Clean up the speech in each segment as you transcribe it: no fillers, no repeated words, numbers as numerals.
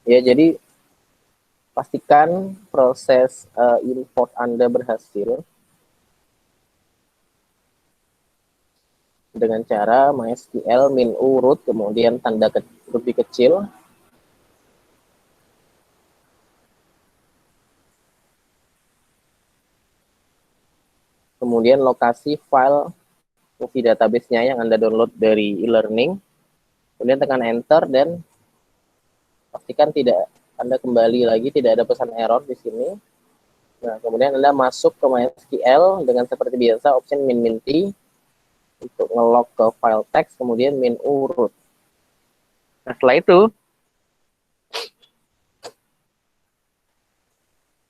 Ya, jadi pastikan proses import Anda berhasil dengan cara MySQL min urut, kemudian tanda lebih kecil, kemudian lokasi file movie database-nya yang Anda download dari e-learning, kemudian tekan enter dan pastikan tidak Anda kembali lagi, tidak ada pesan error di sini. Nah, kemudian Anda masuk ke MySQL dengan seperti biasa option min t untuk ngelog ke file text, kemudian min urut. Nah, setelah itu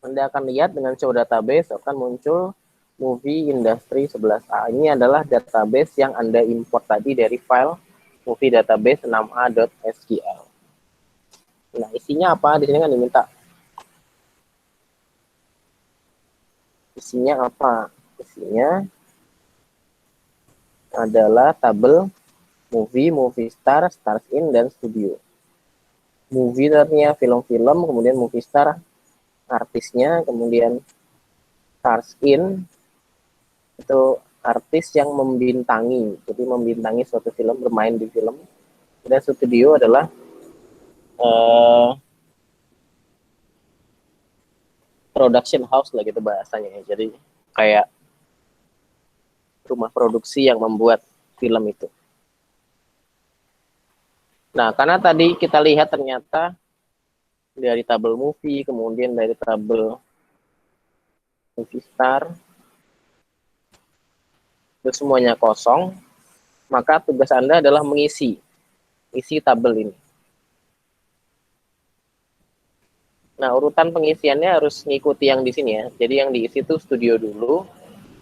Anda akan lihat dengan show database akan muncul movie industry 11A. Ini adalah database yang Anda import tadi dari file movie database 6a.sql. Nah, isinya apa? Di sini kan diminta. Isinya apa? Isinya adalah tabel movie, movie star, stars in, dan studio. Movie artinya film-film, kemudian movie star artisnya, kemudian stars in itu artis yang membintangi, jadi membintangi suatu film, bermain di film. Dan studio adalah production house lah gitu bahasanya ya. Jadi kayak rumah produksi yang membuat film itu. Nah, karena tadi kita lihat ternyata dari tabel movie, kemudian dari tabel movie star, itu semuanya kosong, maka tugas Anda adalah mengisi tabel ini. Nah, urutan pengisiannya harus ngikuti yang di sini ya. Jadi yang diisi itu studio dulu,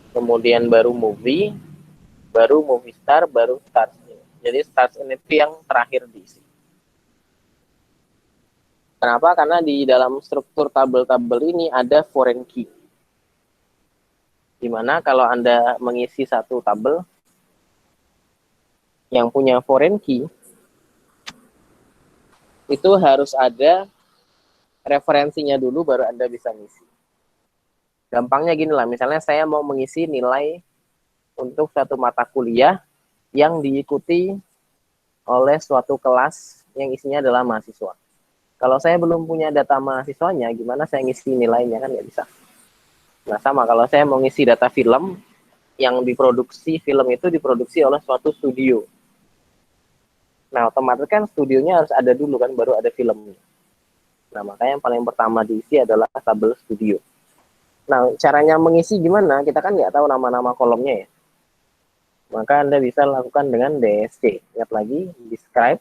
kemudian baru movie star, baru stars. Jadi stars ini itu yang terakhir diisi. Kenapa? Karena di dalam struktur tabel-tabel ini ada foreign key. Dimana kalau Anda mengisi satu tabel yang punya foreign key, itu harus ada referensinya dulu baru Anda bisa ngisi. Gampangnya gini lah, misalnya saya mau mengisi nilai untuk satu mata kuliah yang diikuti oleh suatu kelas yang isinya adalah mahasiswa. Kalau saya belum punya data mahasiswanya, gimana saya ngisi nilainya, kan nggak bisa. Nah, sama kalau saya mau ngisi data film, yang diproduksi film itu diproduksi oleh suatu studio. Nah, otomatis kan studionya harus ada dulu kan, baru ada filmnya. Nah, makanya yang paling pertama diisi adalah tabel studio. Nah, caranya mengisi gimana? Kita kan nggak tahu nama-nama kolomnya ya. Maka Anda bisa lakukan dengan DSC. Ingat lagi, describe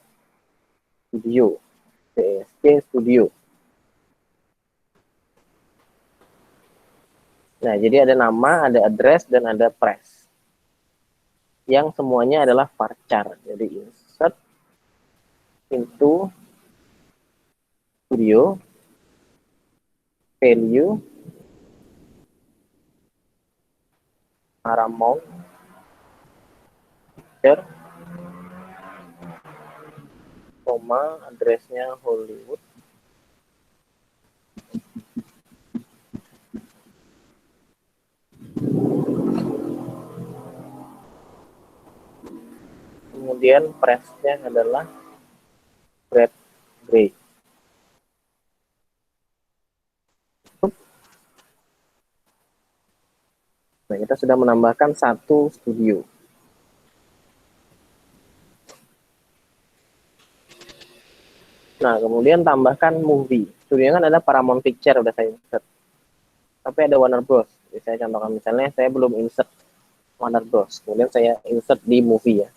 studio. DSC studio. Nah, jadi ada nama, ada address, dan ada press. Yang semuanya adalah varchar. Jadi insert into studio, value, Paramount, picture, koma, addressnya Hollywood. Kemudian pressnya adalah Brad Gray. Nah, kita sudah menambahkan satu studio. Nah, kemudian tambahkan movie. Studio kan ada Paramount Picture, udah saya insert. Tapi ada Warner Bros. Jadi saya contohkan, misalnya saya belum insert Warner Bros. Kemudian saya insert di movie ya.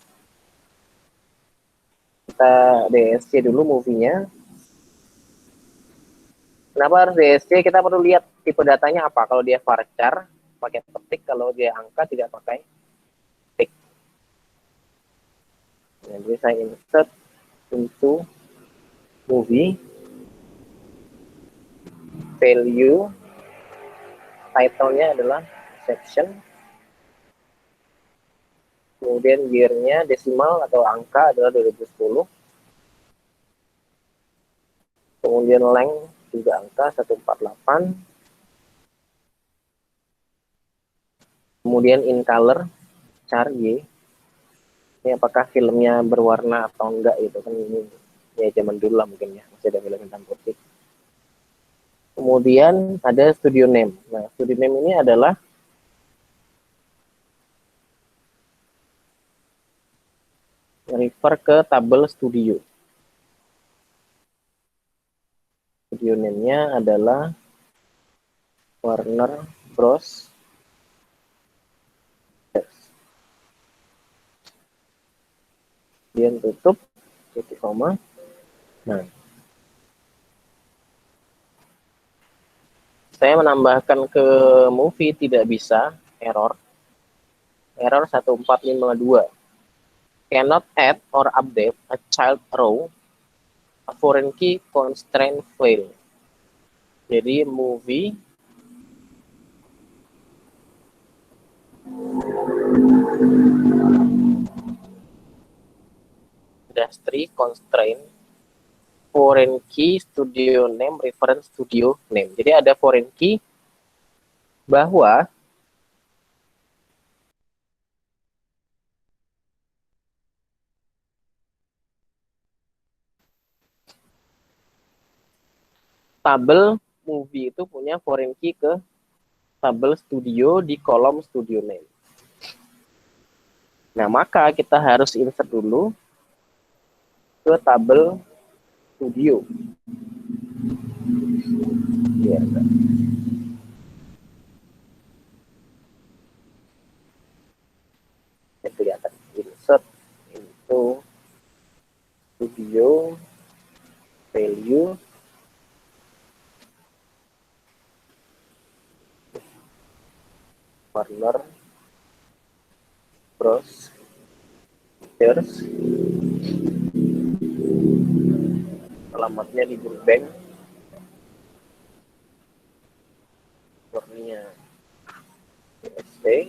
Kita DSC dulu movie-nya. Kenapa harus DSC? Kita perlu lihat tipe datanya apa. Kalau dia varchar, pakai petik. Kalau dia angka, tidak pakai petik. Nah, jadi saya insert into movie, value, title-nya adalah section, Kemudian year-nya desimal atau angka adalah 2010. Kemudian length juga angka 148. Kemudian in color char Y. Ini apakah filmnya berwarna atau enggak itu kan, ini ya zaman dulu lah mungkin ya, masih ada film hitam putih. Kemudian ada studio name. Nah, studio name ini adalah refer ke tabel studio. Studio name-nya adalah Warner Bros. Kemudian tutup, titik koma. Nah, saya menambahkan ke movie tidak bisa, error 1452. Cannot add or update a child row, a foreign key constraint fail. Jadi movie industry constraint foreign key studio name reference studio name. Jadi ada foreign key bahwa tabel movie itu punya foreign key ke tabel studio di kolom studio name. Nah, maka kita harus insert dulu ke tabel studio. Ya, kelihatan insert into studio value Warner Bros. Pictures, alamatnya di Burbank, California, USA.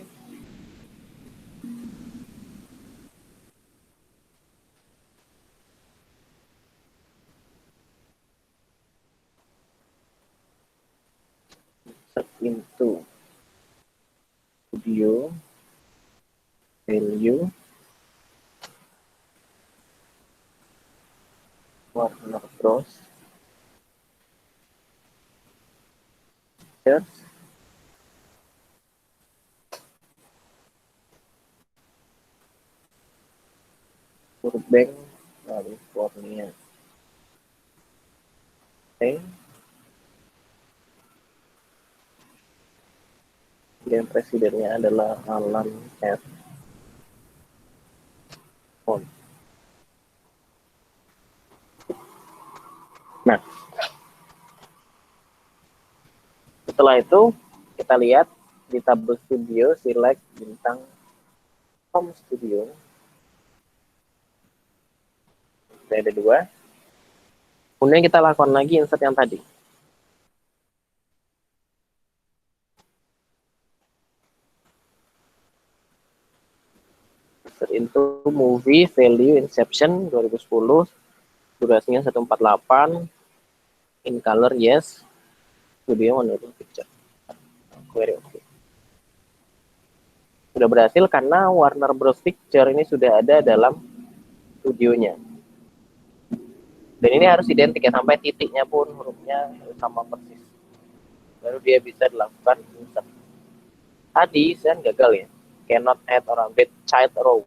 Into studio value Warner Bros. Pictures, Burbank, California. Oke. Dan presidennya adalah Alan F. Font. Nah, setelah itu kita lihat di tabel studio, select bintang home studio. Ada dua. Kemudian kita lakukan lagi insert yang tadi. Insert into movie value Inception 2010, durasinya 148, in color yes, studio menurut picture. Query okay. Sudah berhasil karena Warner Bros. Picture ini sudah ada dalam studionya. Dan ini harus identik ya, sampai titiknya pun hurufnya sama persis. Baru dia bisa dilakukan insert. Tadi saya gagal ya. Cannot add or update child row.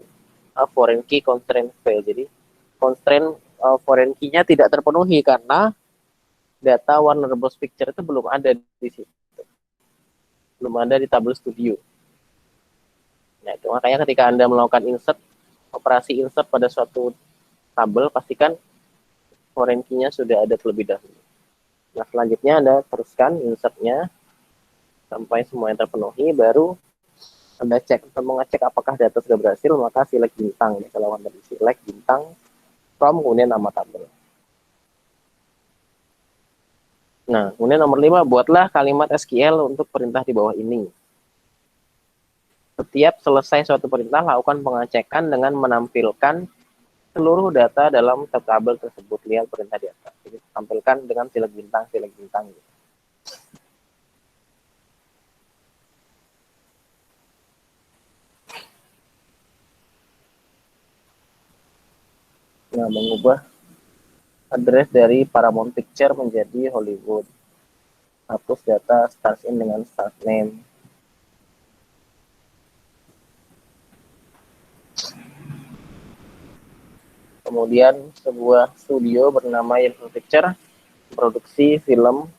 A foreign key constraint fail. Jadi constraint foreign key-nya tidak terpenuhi karena data Warner Bros. Picture itu belum ada di situ. Belum ada di tabel studio. Nah, itu makanya ketika Anda melakukan insert, operasi insert pada suatu tabel, pastikan foreign key-nya sudah ada terlebih dahulu. Nah, selanjutnya Anda teruskan insert-nya sampai semuanya terpenuhi, baru Anda cek untuk mengecek apakah data sudah berhasil, maka select bintang. Kalau Anda select bintang from, kemudian nama tabel. Nah, kemudian nomor 5, buatlah kalimat SQL untuk perintah di bawah ini. Setiap selesai suatu perintah, lakukan pengecekan dengan menampilkan seluruh data dalam tabel tersebut. Lihat perintah di atas. Jadi tampilkan dengan silag bintang, silag bintang. Nah, mengubah address dari Paramount Picture menjadi Hollywood. Hapus data start in dengan start name. Kemudian sebuah studio bernama Universal Picture produksi film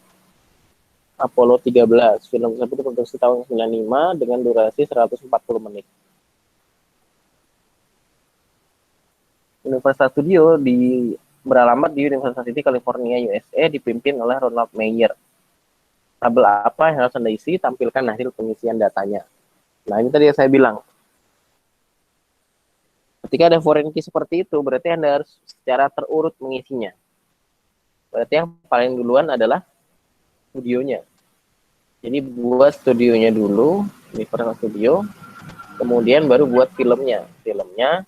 Apollo 13. Film tersebut diproduksi tahun 95 dengan durasi 140 menit. Universal Studio beralamat di Universal City, California, USA, dipimpin oleh Ronald Meyer. Tabel apa yang harus Anda isi, tampilkan hasil pengisian datanya. Nah, ini tadi yang saya bilang. Ketika ada foreign key seperti itu, berarti Anda harus secara terurut mengisinya. Berarti yang paling duluan adalah studionya. Jadi buat studionya dulu, Universal Studio, kemudian baru buat filmnya. Filmnya,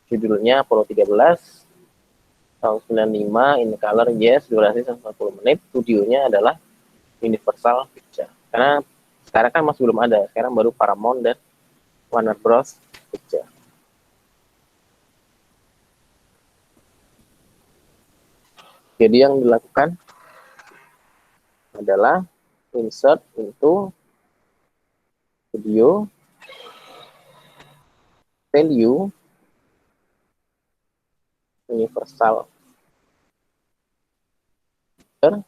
judulnya Apollo 13, tahun 95, in color, yes, durasi 140 menit, studionya adalah Universal Picture. Karena sekarang kan masih belum ada, sekarang baru Paramount dan Warner Bros. Picture. Jadi yang dilakukan adalah insert into studio, value, Universal Picture,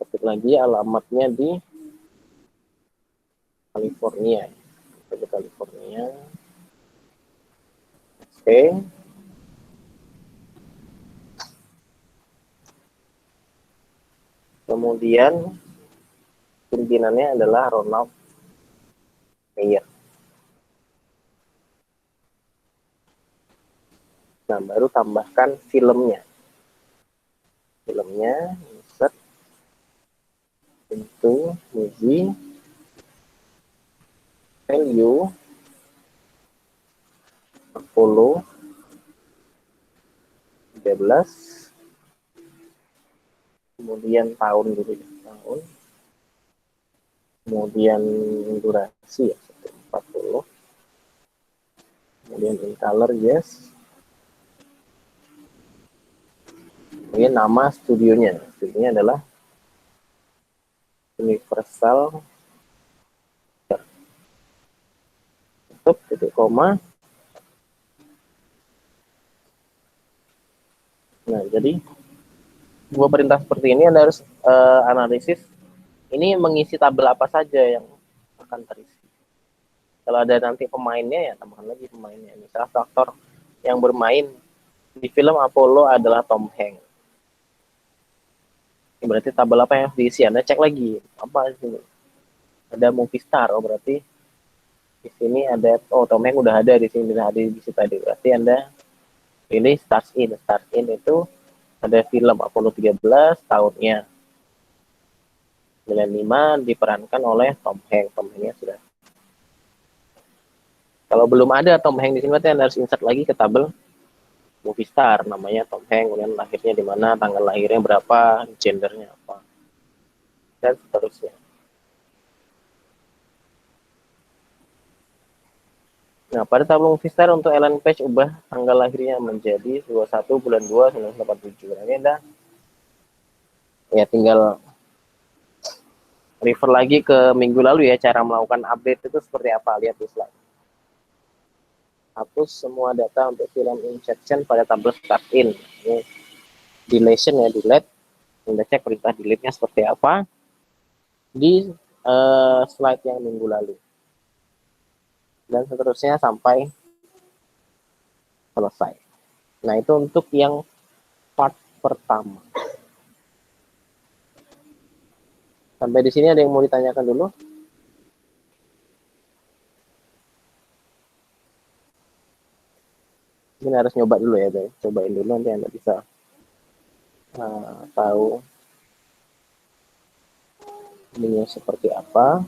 ketik lagi alamatnya di California. Di California. Oke. Kemudian pimpinannya adalah Ronald Meyer. Nah, baru tambahkan filmnya. Filmnya insert into movie value Apollo 13, kemudian tahun dulu ya, tahun, kemudian durasi ya 140, kemudian in color yes, kemudian nama studionya adalah Universal, tutup titik koma. Nah, jadi dua perintah seperti ini Anda harus analisis ini mengisi tabel apa saja yang akan terisi. Kalau ada nanti pemainnya ya tambahkan lagi pemainnya. Misalnya faktor yang bermain di film Apollo adalah Tom Hanks. Berarti tabel apa yang harus diisi? Anda cek lagi apa di sini. Ada movie star, oh berarti di sini ada Tom Hanks udah ada di sini, udah ada di situ tadi. Berarti Anda pilih start in. Start in itu ada film Apollo 13 tahunnya 95 diperankan oleh Tom Hanks. Tom Hanks-nya sudah. Kalau belum ada Tom Hanks di sini, berarti Anda harus insert lagi ke tabel movie star, namanya Tom Hanks, kemudian lahirnya di mana, tanggal lahirnya berapa, gendernya apa, dan seterusnya. Nah, pada tabel movie star untuk Ellen Page, ubah tanggal lahirnya menjadi 21 bulan 2 1987. Nah, ini ada ya tinggal refer lagi ke minggu lalu ya, cara melakukan update itu seperti apa, lihat di slide. Hapus semua data untuk film insertion pada tabel start in. Ini deletion ya, delete. Anda cek perintah delete-nya seperti apa di slide yang minggu lalu. Dan seterusnya sampai selesai. Nah, itu untuk yang part pertama. Sampai di sini ada yang mau ditanyakan dulu? Ini harus nyoba dulu ya, guys. Cobain dulu nanti Anda bisa tahu ininya seperti apa.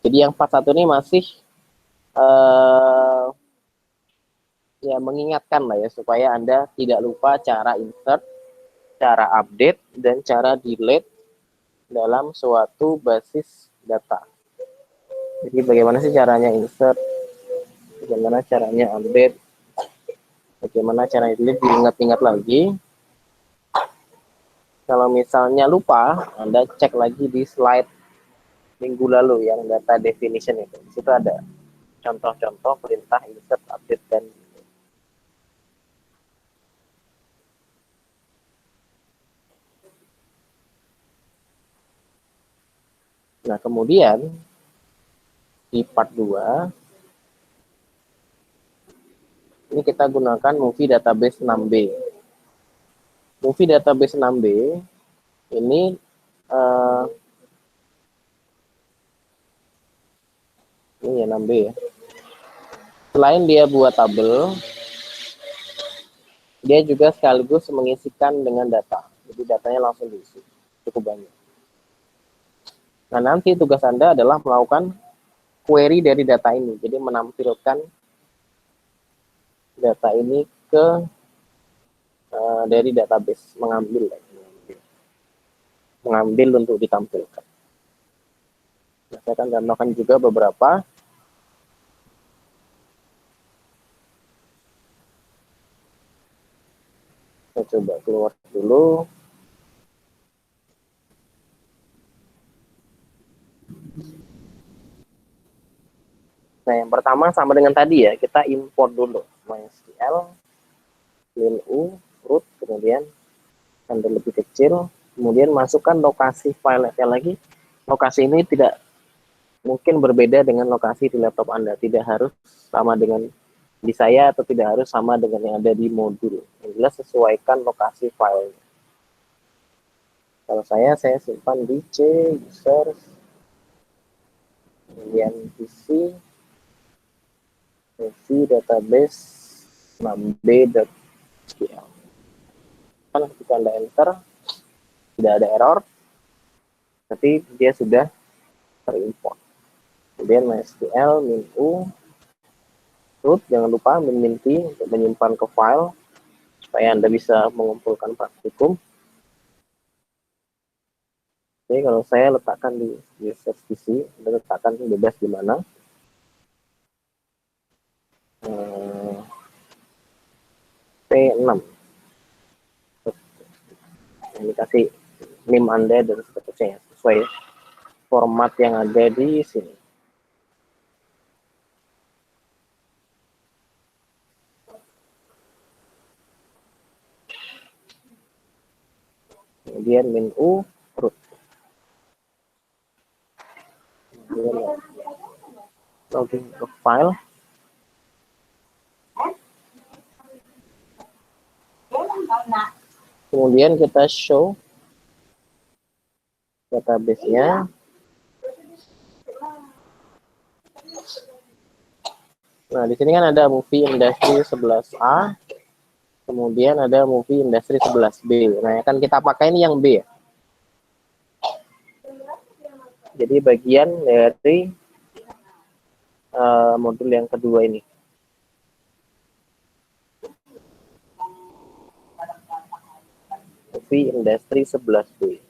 Jadi yang part 1 ini masih ya mengingatkan lah ya, supaya Anda tidak lupa cara insert, cara update, dan cara delete dalam suatu basis data. Jadi bagaimana sih caranya insert, bagaimana caranya update, bagaimana caranya delete, diingat-ingat lagi. Kalau misalnya lupa, Anda cek lagi di slide minggu lalu yang data definition itu. Di situ ada contoh-contoh perintah insert, update, dan nah, kemudian di part 2 ini kita gunakan movie database 6B. Movie database 6B ini ini ya 6B ya. Selain dia buat tabel, dia juga sekaligus mengisikan dengan data. Jadi datanya langsung diisi, cukup banyak. Nah, nanti tugas Anda adalah melakukan query dari data ini. Jadi menampilkan data ini ke dari database, mengambil untuk ditampilkan. Nah, saya akan tambahkan juga beberapa. Saya coba keluar dulu. Nah, yang pertama sama dengan tadi ya, kita import dulu MySQL, min.u, root, kemudian handle lebih kecil, kemudian masukkan lokasi file-nya lagi. Lokasi ini tidak mungkin berbeda dengan lokasi di laptop Anda, tidak harus sama dengan di saya atau tidak harus sama dengan yang ada di modul. Yang jelas sesuaikan lokasi filenya. Kalau saya simpan di C, user, kemudian PC, database 6b.sql. Kan ketika Anda enter, tidak ada error, tapi dia sudah terimport. Kemudian MySQL, min.u, root, jangan lupa min-t untuk menyimpan ke file, supaya Anda bisa mengumpulkan praktikum. Jadi kalau saya letakkan di user PC, Anda letakkan bebas di mana. P6. Ini kasih name Anda dan seterusnya sesuai format yang ada di sini. Kemudian min.u, root. Kemudian login ke file. Kemudian kita show database-nya. Nah, di sini kan ada movie industry 11A, kemudian ada movie industry 11B. Nah, yang akan kita pakai ini yang B ya. Jadi bagian dari modul yang kedua ini. Movie industry 11B.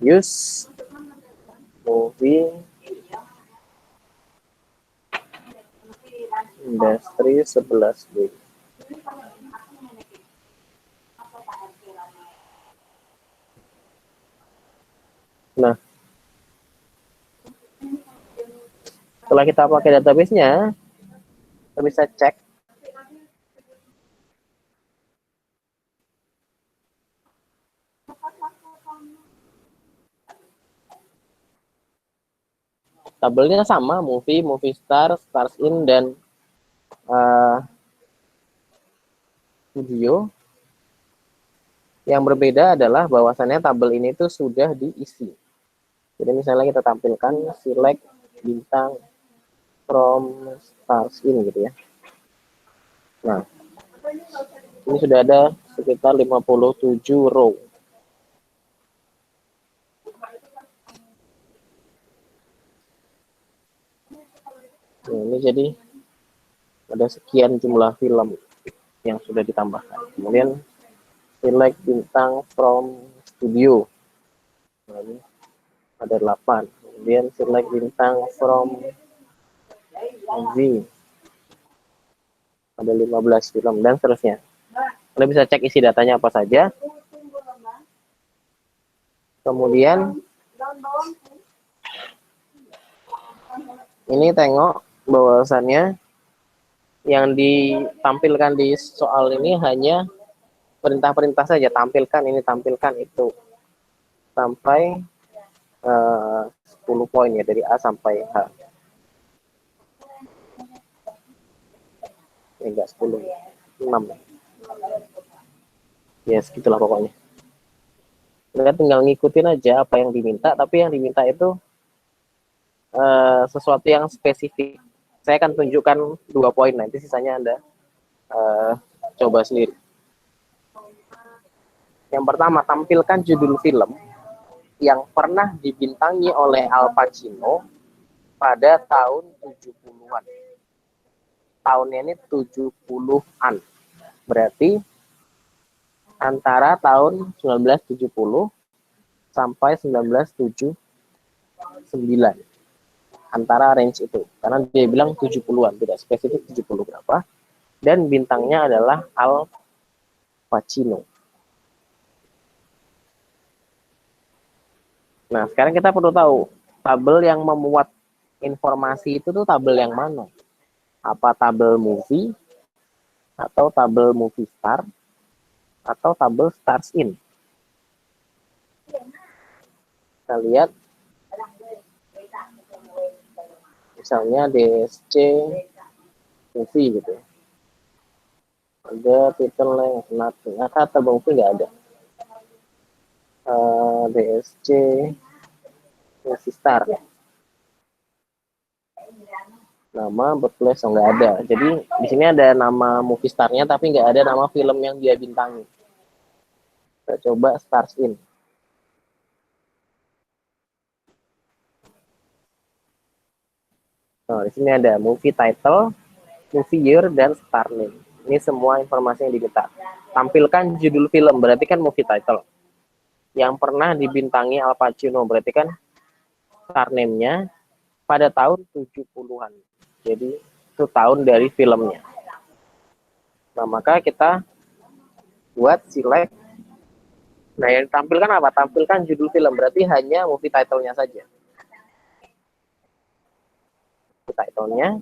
Use movie industry 11B. Nah, setelah kita pakai database-nya, kita bisa cek tabelnya sama, movie star, stars in, dan video. Yang berbeda adalah bahwasannya tabel ini tuh sudah diisi. Jadi misalnya kita tampilkan select bintang from stars in gitu ya. Nah, ini sudah ada sekitar 57 row. Nah, ini jadi ada sekian jumlah film yang sudah ditambahkan. Kemudian select bintang from studio. Nah, ini ada 8. Kemudian select bintang from movie. Ada 15 film dan seterusnya. Anda bisa cek isi datanya apa saja. Kemudian ini tengok bahwasannya yang ditampilkan di soal ini hanya perintah-perintah saja, tampilkan ini, tampilkan itu, sampai 10 poin ya, dari A sampai H. Enggak 10, 6. Ya segitulah pokoknya. Kita tinggal ngikutin aja apa yang diminta, tapi yang diminta itu sesuatu yang spesifik. Saya akan tunjukkan 2 poin, nanti sisanya Anda coba sendiri. Yang pertama, tampilkan judul film yang pernah dibintangi oleh Al Pacino pada tahun 70-an. Tahunnya ini 70-an. Berarti antara tahun 1970 sampai 1979. Antara range itu. Karena dia bilang 70-an, tidak spesifik 70 berapa. Dan bintangnya adalah Al Pacino. Nah, sekarang kita perlu tahu tabel yang memuat informasi itu tuh tabel yang mana? Apa tabel movie, atau tabel movie star, atau tabel stars in? Kita lihat misalnya DSC movie gitu. Ada titel yang nothing. Nah, tabel movie nggak ada. DSC movie star. Nama birthplace nggak ada. Jadi di sini ada nama movie starnya tapi nggak ada nama film yang dia bintangi. Kita coba stars in. Nah, di sini ada movie title, movie year, dan star name. Ini semua informasi yang diminta. Tampilkan judul film, berarti kan movie title. Yang pernah dibintangi Al Pacino, berarti kan star name-nya pada tahun 70-an. Jadi itu tahun dari filmnya. Nah, maka kita buat select. Nah, yang tampilkan apa? Tampilkan judul film, berarti hanya movie title-nya saja. Title-nya.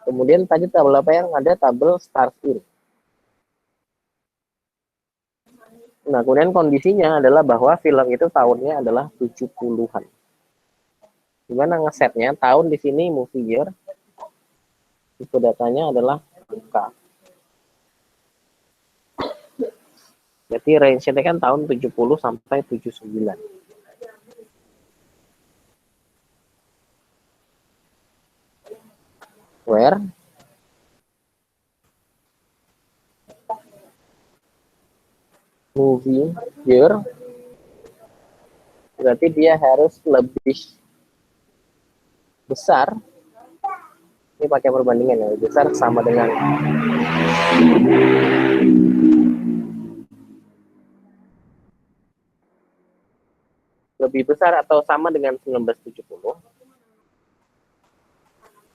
Kemudian tadi tabel apa yang ada? Tabel stars in. Nah, kemudian kondisinya adalah bahwa film itu tahunnya adalah 70-an. Gimana ngesetnya? Tahun di sini movie year. Tipe datanya adalah angka. Berarti range-nya kan tahun 70 sampai 79. Where movie year, berarti dia harus lebih besar. Ini pakai perbandingan ya, besar sama dengan lebih besar atau sama dengan 1970,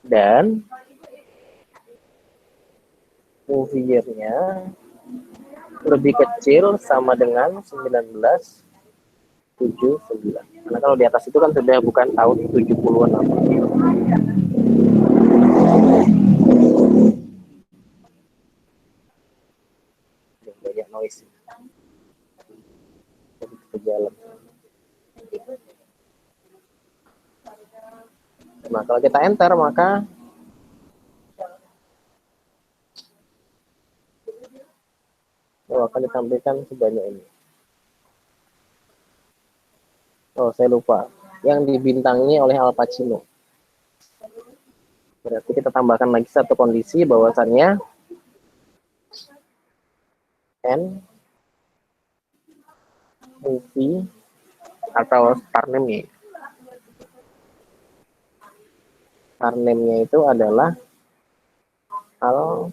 dan movie year-nya lebih kecil sama dengan 1979. Karena kalau di atas itu kan sudah bukan tahun 70-an apa. Banyak noise. Ke jalan. Nah, kalau kita enter maka akan ditampilkan sebanyak ini. Oh, saya lupa. Yang dibintangi oleh Al Pacino. Berarti kita tambahkan lagi satu kondisi bahwasannya N movie atau star name Star name-nya itu adalah Al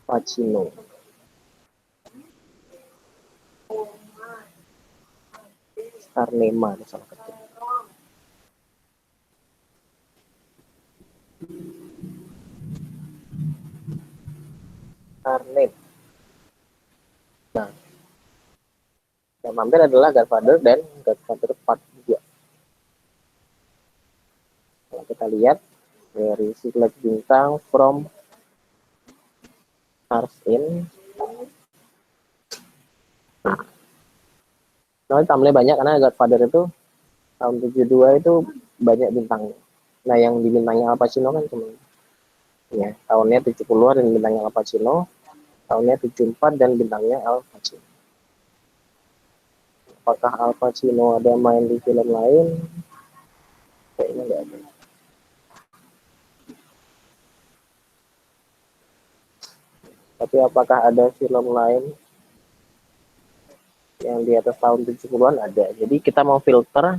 Pacino. Star name salah ketik. Star name. Nah, yang mampir adalah Godfather dan Godfather Part 2. Kalau kita lihat dari select bintang from stars in. Nah, tambahnya banyak karena Godfather itu tahun 72 itu banyak bintangnya. Nah, yang di bintangnya Al Pacino kan cuma ya, tahunnya 70-an dan bintangnya Al Pacino, tahunnya 74 dan bintangnya Al Pacino. Apakah Al Pacino ada main di film lain? Kayaknya nggak ada. Tapi apakah ada film lain yang di atas tahun 70-an? Ada. Jadi kita mau filter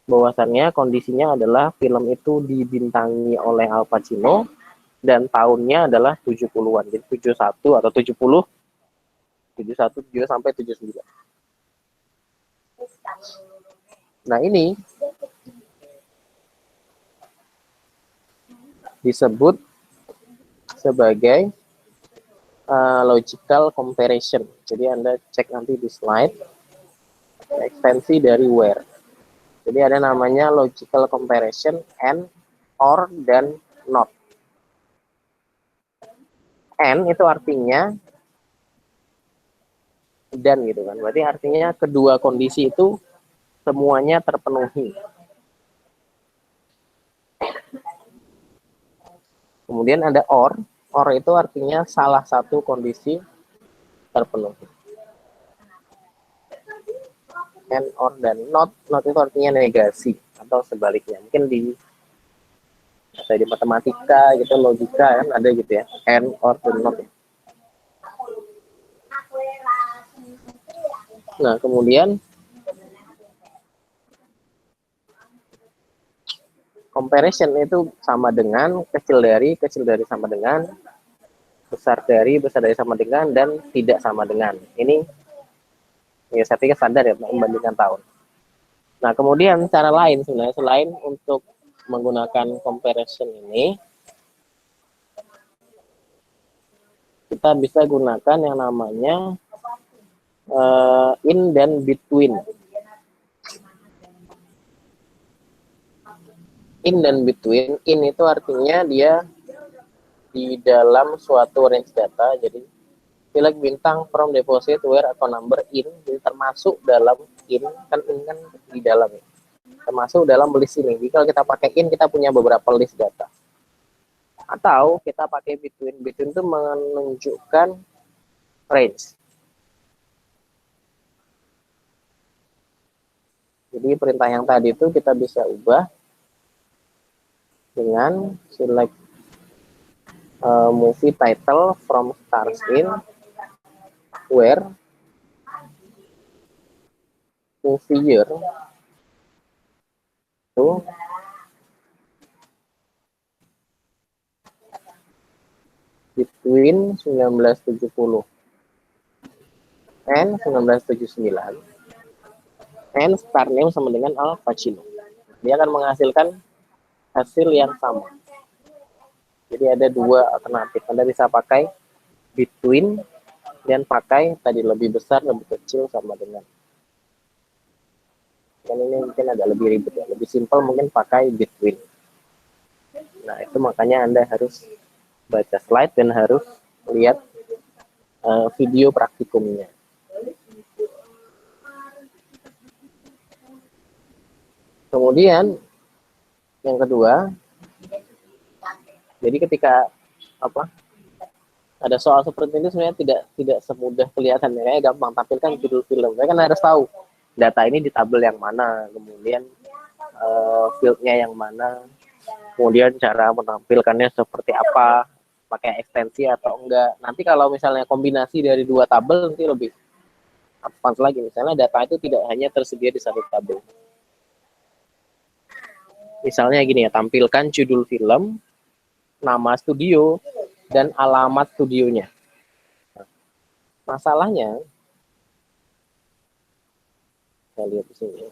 bahwasannya kondisinya adalah film itu dibintangi oleh Al Pacino dan tahunnya adalah 70-an. Jadi 71 atau 70, 71, 72 sampai 79. Nah, ini disebut sebagai logical comparison. Jadi Anda cek nanti di slide ekstensi dari where. Jadi ada namanya logical comparison and, or, dan not. And itu artinya dan gitu kan. Berarti artinya kedua kondisi itu semuanya terpenuhi. Kemudian ada or itu artinya salah satu kondisi terpenuhi. And, or, dan not itu artinya negasi atau sebaliknya. Mungkin di matematika gitu, logika kan ada gitu ya, and, or, dan not. Nah, kemudian comparison itu sama dengan kecil dari sama dengan, besar dari sama dengan, dan tidak sama dengan. Ini ya saya pikir standar ya membandingkan tahun. Nah, kemudian cara lain sebenarnya selain untuk menggunakan comparison ini, kita bisa gunakan yang namanya in dan between. In dan between, in itu artinya dia di dalam suatu range data. Jadi select bintang from deposit where account number in, jadi termasuk dalam in, kan in kan di dalam ya, termasuk dalam list ini. Jadi kalau kita pakai in, kita punya beberapa list data. Atau kita pakai between itu menunjukkan range. Jadi perintah yang tadi itu kita bisa ubah dengan select movie title from stars in where movie year itu between 1970 and 1979 and star name sama dengan Al Pacino. Dia akan menghasilkan hasil yang sama. Jadi ada dua alternatif. Anda bisa pakai between dan pakai tadi lebih besar, lebih kecil sama dengan. Dan ini mungkin agak lebih ribet ya. Lebih simpel mungkin pakai between. Nah, itu makanya Anda harus baca slide dan harus lihat video praktikumnya. Kemudian yang kedua, jadi ketika ada soal seperti ini sebenarnya tidak semudah kelihatan ya, gampang tampilkan judul film. Saya kan harus tahu data ini di tabel yang mana, kemudian fieldnya yang mana, kemudian cara menampilkannya seperti apa, pakai ekstensi atau enggak. Nanti kalau misalnya kombinasi dari dua tabel nanti lebih advance lagi. Misalnya data itu tidak hanya tersedia di satu tabel. Misalnya gini ya, tampilkan judul film, nama studio, dan alamat studionya. Masalahnya, saya lihat di sini.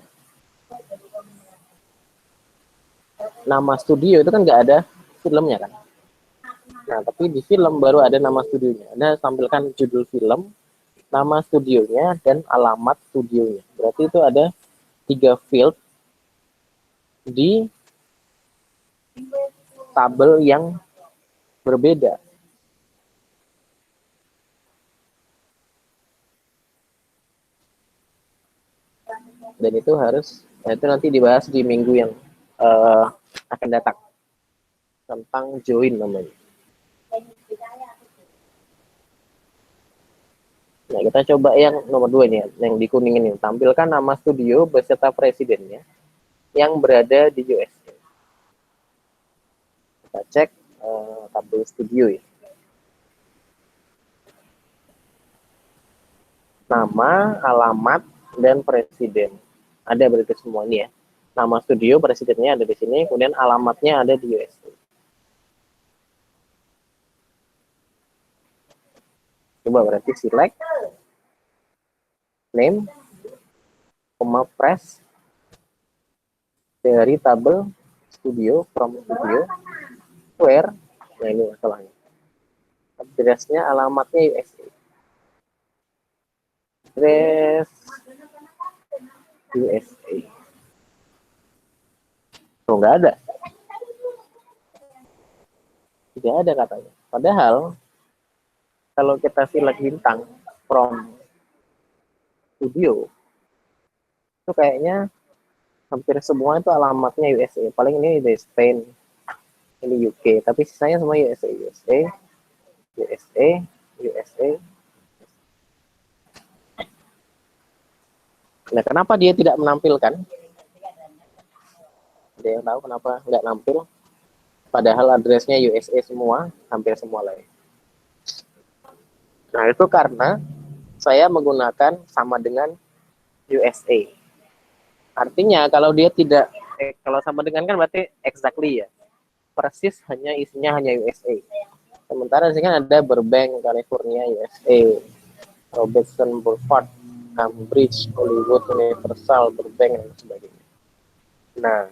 Nama studio itu kan nggak ada filmnya kan. Nah, tapi di film baru ada nama studionya. Anda tampilkan judul film, nama studionya, dan alamat studionya. Berarti itu ada 3 field di tabel yang berbeda. Dan itu harus, itu nanti dibahas di minggu yang akan datang. Tentang join namanya. Nah, kita coba yang nomor 2 ini, yang di kuning ini. Tampilkan nama studio beserta presidennya yang berada di USA. Kita cek tabel studio ya. Nama, alamat, dan presiden. Ada berarti semua ini ya. Nama studio, presidennya ada di sini, kemudian alamatnya ada di USA. Coba berarti select name, press dari tabel studio, from studio, where, nah ini masalahnya. Address-nya, alamatnya USA. Address USA. Oh, nggak ada. Tidak ada katanya. Padahal kalau kita select bintang from studio, itu kayaknya hampir semua itu alamatnya USA. Paling ini dari Spain, ini UK, tapi sisanya semua USA, USA, USA, USA. Nah, kenapa dia tidak menampilkan? Ada yang tahu kenapa nggak nampil? Padahal addressnya USA semua, hampir semua lain. Nah, itu karena saya menggunakan sama dengan USA. Artinya kalau dia tidak, kalau sama dengan kan berarti exactly ya. Persis hanya isinya hanya USA. Sementara di sini kan ada Burbank, California, USA. Robertson Boulevard, Cambridge, Hollywood, Universal, Burbank, dan sebagainya. Nah,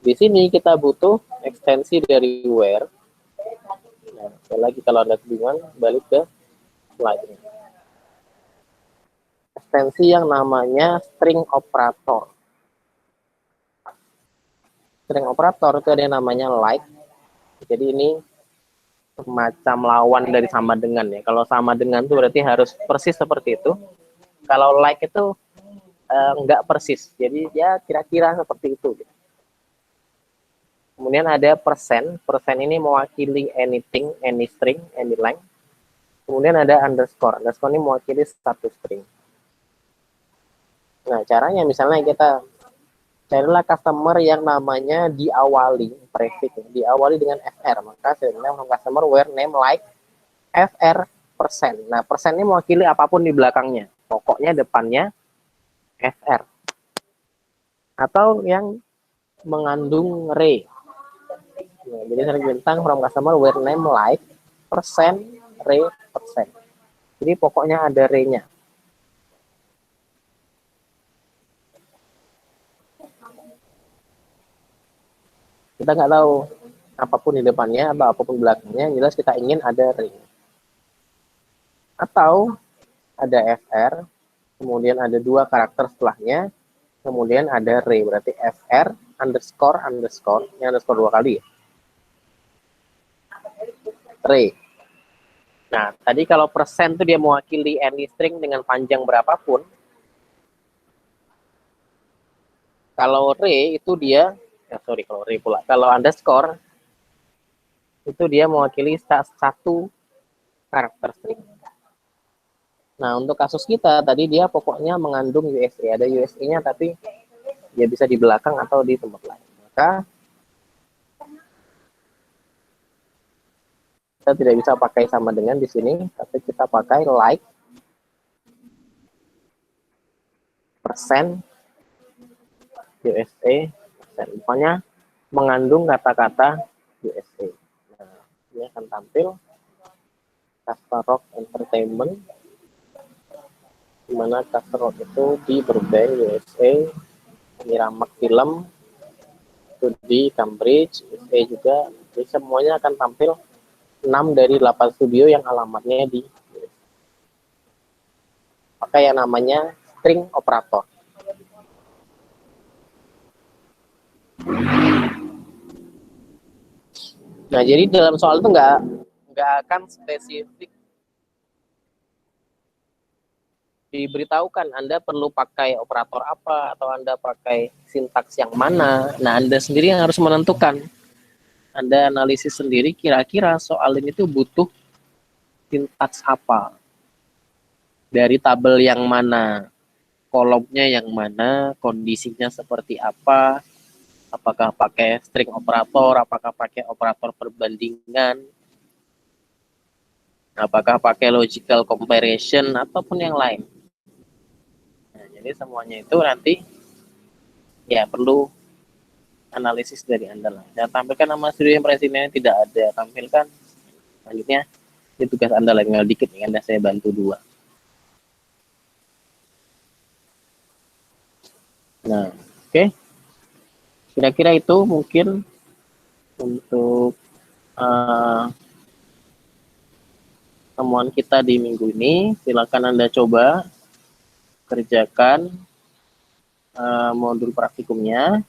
di sini kita butuh ekstensi dari where. Nah, sekali lagi kalau Anda kebingungan, balik ke slide-nya. Ekstensi yang namanya string operator. String operator itu ada yang namanya like. Jadi ini semacam lawan dari sama dengan ya. Kalau sama dengan itu berarti harus persis seperti itu. Kalau like itu enggak persis. Jadi ya kira-kira seperti itu. Kemudian ada persen. Persen ini mewakili anything, any string, any length. Kemudian ada underscore. Underscore ini mewakili satu string. Nah, caranya misalnya kita carilah customer yang namanya diawali prefix, diawali dengan FR. Maka saya bilang customer where name like FR persen. Nah, persen ini mewakili apapun di belakangnya. Pokoknya depannya FR. Atau yang mengandung re. Nah, jadi saya bintang from customer where name like persen re persen. Jadi pokoknya ada re-nya. Kita nggak tahu apapun di depannya atau apapun belakangnya, yang jelas kita ingin ada re. Atau ada FR, kemudian ada 2 karakter setelahnya, kemudian ada re, berarti FR underscore underscore, ini underscore 2 kali ya. Re. Nah, tadi kalau persen itu dia mewakili any string dengan panjang berapapun. Kalau re itu dia, kalau re pula. Kalau underscore itu dia mewakili satu karakter string. Nah, untuk kasus kita tadi dia pokoknya mengandung USA. Ada USA-nya tapi dia bisa di belakang atau di tempat lain. Maka kita tidak bisa pakai sama dengan di sini, tapi kita pakai like persen USA, pokoknya mengandung kata-kata USA. Nah, ini akan tampil Castle Rock Entertainment, di mana Castle Rock itu di Burbank, USA, Miramax Film itu di Cambridge, USA juga. Jadi semuanya akan tampil 6 dari 8 studio yang alamatnya di pakai yang namanya string operator. Nah, jadi dalam soal itu nggak akan spesifik diberitahukan Anda perlu pakai operator apa atau Anda pakai sintaks yang mana. Nah, Anda sendiri yang harus menentukan. Anda analisis sendiri kira-kira soal ini tuh butuh sintaks apa. Dari tabel yang mana, kolomnya yang mana, kondisinya seperti apa, apakah pakai string operator, apakah pakai operator perbandingan, apakah pakai logical comparison, ataupun yang lain. Nah, jadi semuanya itu nanti ya perlu analisis dari Anda lah. Dan tampilkan nama studio yang presidennya tidak ada, tampilkan. Selanjutnya, ini tugas Anda lah, tinggal dikit nih, Anda saya bantu 2. Nah, oke. Kira-kira itu mungkin untuk temuan kita di minggu ini. Silakan Anda coba kerjakan modul praktikumnya.